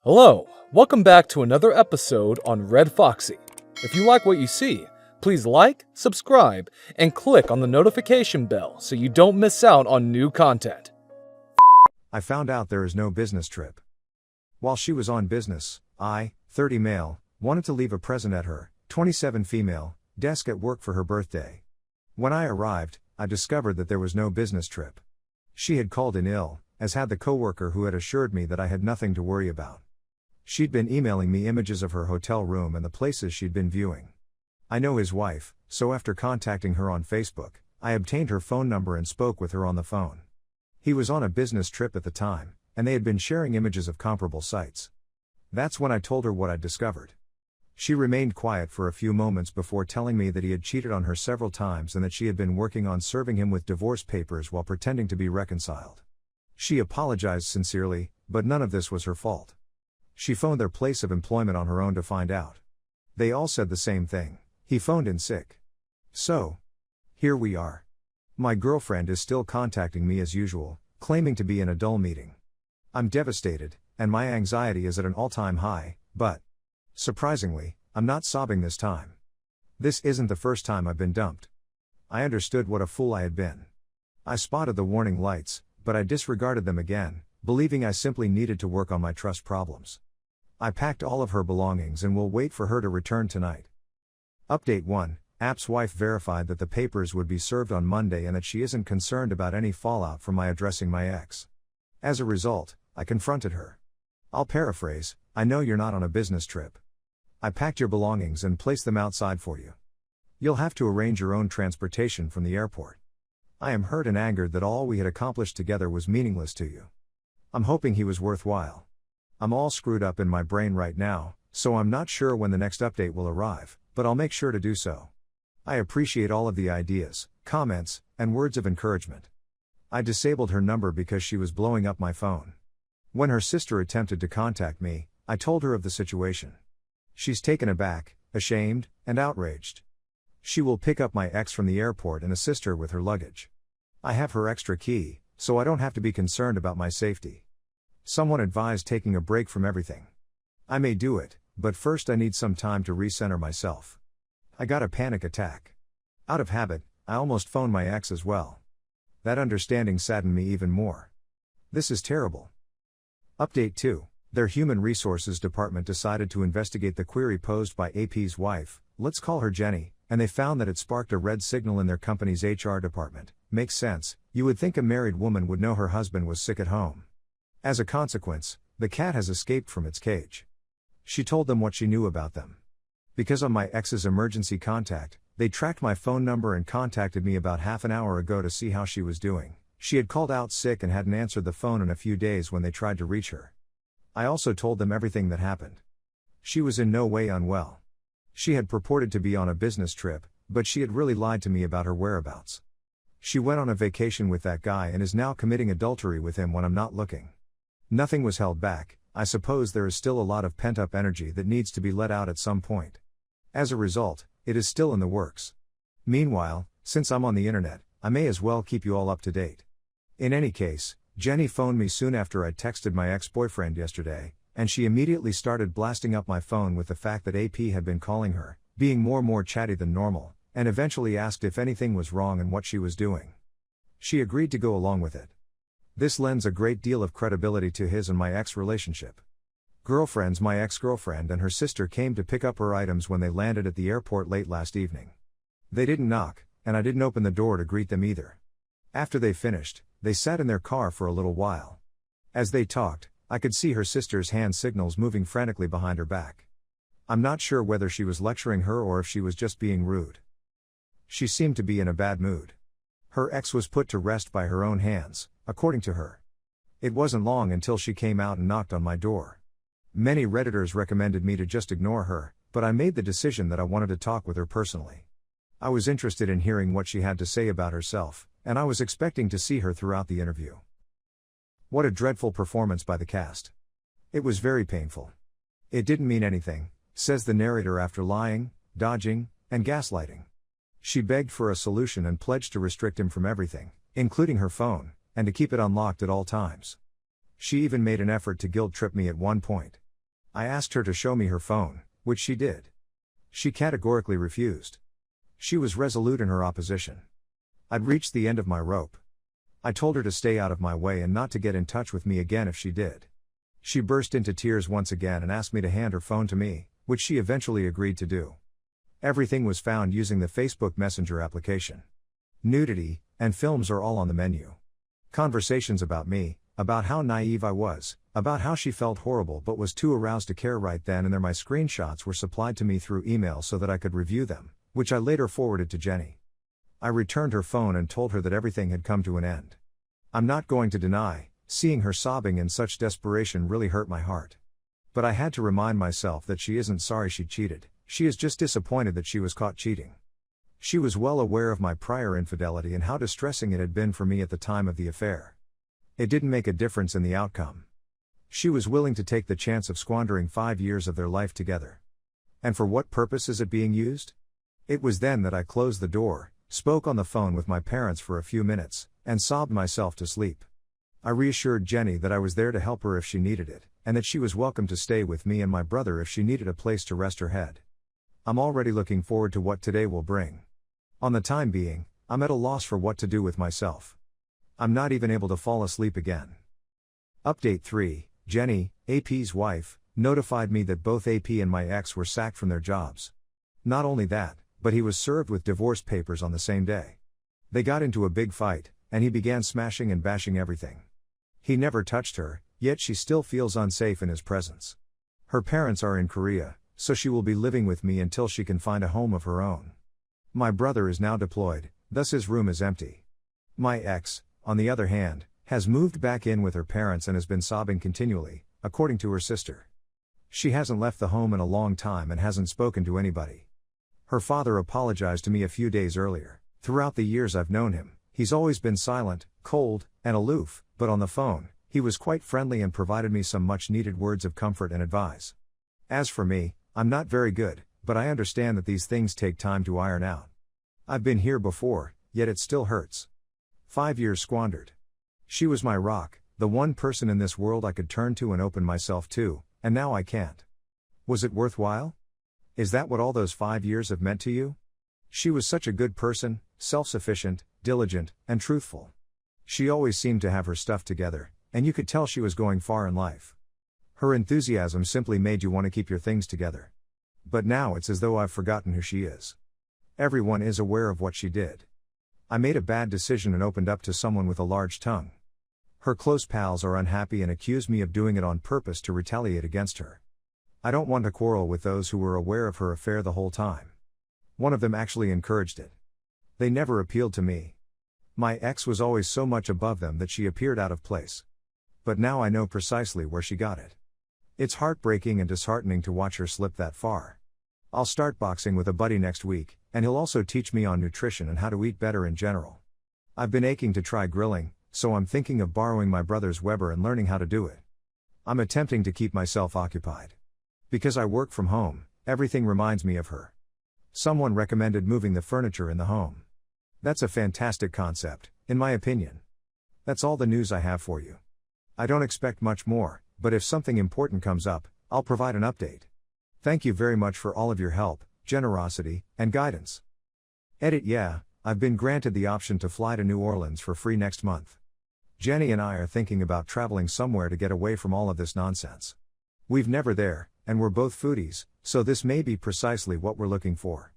Hello, welcome back to another episode on Red Foxy. If you like what you see, please like, subscribe, and click on the notification bell so you don't miss out on new content. I found out there is no business trip. While she was on business, I, 30 male, wanted to leave a present at her, 27 female, desk at work for her birthday. When I arrived, I discovered that there was no business trip. She had called in ill, as had the coworker who had assured me that I had nothing to worry about. She'd been emailing me images of her hotel room and the places she'd been viewing. I know his wife, so after contacting her on Facebook, I obtained her phone number and spoke with her on the phone. He was on a business trip at the time, and they had been sharing images of comparable sites. That's when I told her what I'd discovered. She remained quiet for a few moments before telling me that he had cheated on her several times and that she had been working on serving him with divorce papers while pretending to be reconciled. She apologized sincerely, but none of this was her fault. She phoned their place of employment on her own to find out. They all said the same thing: he phoned in sick. So, here we are. My girlfriend is still contacting me as usual, claiming to be in a dull meeting. I'm devastated, and my anxiety is at an all-time high, but surprisingly, I'm not sobbing this time. This isn't the first time I've been dumped. I understood what a fool I had been. I spotted the warning lights, but I disregarded them again, believing I simply needed to work on my trust problems. I packed all of her belongings and will wait for her to return tonight. Update 1. App's wife verified that the papers would be served on Monday and that she isn't concerned about any fallout from my addressing my ex. As a result, I confronted her. I'll paraphrase: I know you're not on a business trip. I packed your belongings and placed them outside for you. You'll have to arrange your own transportation from the airport. I am hurt and angered that all we had accomplished together was meaningless to you. I'm hoping he was worthwhile. I'm all screwed up in my brain right now, so I'm not sure when the next update will arrive, but I'll make sure to do so. I appreciate all of the ideas, comments, and words of encouragement. I disabled her number because she was blowing up my phone. When her sister attempted to contact me, I told her of the situation. She's taken aback, ashamed, and outraged. She will pick up my ex from the airport and assist her with her luggage. I have her extra key, so I don't have to be concerned about my safety. Someone advised taking a break from everything. I may do it, but first I need some time to recenter myself. I got a panic attack. Out of habit, I almost phoned my ex as well. That understanding saddened me even more. This is terrible. Update 2. Their human resources department decided to investigate the query posed by AP's wife, let's call her Jenny, and they found that it sparked a red signal in their company's HR department. Makes sense, you would think a married woman would know her husband was sick at home. As a consequence, the cat has escaped from its cage. She told them what she knew about them. Because I'm my ex's emergency contact, they tracked my phone number and contacted me about half an hour ago to see how she was doing. She had called out sick and hadn't answered the phone in a few days when they tried to reach her. I also told them everything that happened. She was in no way unwell. She had purported to be on a business trip, but she had really lied to me about her whereabouts. She went on a vacation with that guy and is now committing adultery with him when I'm not looking. Nothing was held back. I suppose there is still a lot of pent-up energy that needs to be let out at some point. As a result, it is still in the works. Meanwhile, since I'm on the internet, I may as well keep you all up to date. In any case, Jenny phoned me soon after I texted my ex-boyfriend yesterday, and she immediately started blasting up my phone with the fact that AP had been calling her, being more chatty than normal, and eventually asked if anything was wrong and what she was doing. She agreed to go along with it. This lends a great deal of credibility to his and my ex relationship. Girlfriend's my ex-girlfriend and her sister came to pick up her items when they landed at the airport late last evening. They didn't knock, and I didn't open the door to greet them either. After they finished, they sat in their car for a little while. As they talked, I could see her sister's hand signals moving frantically behind her back. I'm not sure whether she was lecturing her or if she was just being rude. She seemed to be in a bad mood. Her ex was put to rest by her own hands, according to her. It wasn't long until she came out and knocked on my door. Many Redditors recommended me to just ignore her, but I made the decision that I wanted to talk with her personally. I was interested in hearing what she had to say about herself, and I was expecting to see her throughout the interview. What a dreadful performance by the cast. It was very painful. It didn't mean anything, says the narrator after lying, dodging, and gaslighting. She begged for a solution and pledged to restrict him from everything, including her phone, and to keep it unlocked at all times. She even made an effort to guilt trip me at one point. I asked her to show me her phone, which she did. She categorically refused. She was resolute in her opposition. I'd reached the end of my rope. I told her to stay out of my way and not to get in touch with me again if she did. She burst into tears once again and asked me to hand her phone to me, which she eventually agreed to do. Everything was found using the Facebook Messenger application. Nudity and films are all on the menu. Conversations about me, about how naive I was, about how she felt horrible but was too aroused to care right then and there. My screenshots were supplied to me through email so that I could review them, which I later forwarded to Jenny. I returned her phone and told her that everything had come to an end. I'm not going to deny, seeing her sobbing in such desperation really hurt my heart. But I had to remind myself that she isn't sorry she cheated, she is just disappointed that she was caught cheating. She was well aware of my prior infidelity and how distressing it had been for me at the time of the affair. It didn't make a difference in the outcome. She was willing to take the chance of squandering 5 years of their life together. And for what purpose is it being used? It was then that I closed the door, spoke on the phone with my parents for a few minutes, and sobbed myself to sleep. I reassured Jenny that I was there to help her if she needed it, and that she was welcome to stay with me and my brother if she needed a place to rest her head. I'm already looking forward to what today will bring. On the time being, I'm at a loss for what to do with myself. I'm not even able to fall asleep again. Update 3, Jenny, AP's wife, notified me that both AP and my ex were sacked from their jobs. Not only that, but he was served with divorce papers on the same day. They got into a big fight, and he began smashing and bashing everything. He never touched her, yet she still feels unsafe in his presence. Her parents are in Korea, so she will be living with me until she can find a home of her own. My brother is now deployed, thus his room is empty. My ex, on the other hand, has moved back in with her parents and has been sobbing continually, according to her sister. She hasn't left the home in a long time and hasn't spoken to anybody. Her father apologized to me a few days earlier. Throughout the years I've known him, he's always been silent, cold, and aloof, but on the phone, he was quite friendly and provided me some much-needed words of comfort and advice. As for me, I'm not very good, but I understand that these things take time to iron out. I've been here before, yet it still hurts. 5 years squandered. She was my rock, the one person in this world I could turn to and open myself to, and now I can't. Was it worthwhile? Is that what all those 5 years have meant to you? She was such a good person, self-sufficient, diligent, and truthful. She always seemed to have her stuff together, and you could tell she was going far in life. Her enthusiasm simply made you want to keep your things together. But now it's as though I've forgotten who she is. Everyone is aware of what she did. I made a bad decision and opened up to someone with a large tongue. Her close pals are unhappy and accuse me of doing it on purpose to retaliate against her. I don't want to quarrel with those who were aware of her affair the whole time. One of them actually encouraged it. They never appealed to me. My ex was always so much above them that she appeared out of place. But now I know precisely where she got it. It's heartbreaking and disheartening to watch her slip that far. I'll start boxing with a buddy next week, and he'll also teach me on nutrition and how to eat better in general. I've been aching to try grilling, so I'm thinking of borrowing my brother's Weber and learning how to do it. I'm attempting to keep myself occupied. Because I work from home, everything reminds me of her. Someone recommended moving the furniture in the home. That's a fantastic concept, in my opinion. That's all the news I have for you. I don't expect much more, but if something important comes up, I'll provide an update. Thank you very much for all of your help, generosity, and guidance. Edit. Yeah, I've been granted the option to fly to New Orleans for free next month. Jenny and I are thinking about traveling somewhere to get away from all of this nonsense. We've never there, and we're both foodies, so this may be precisely what we're looking for.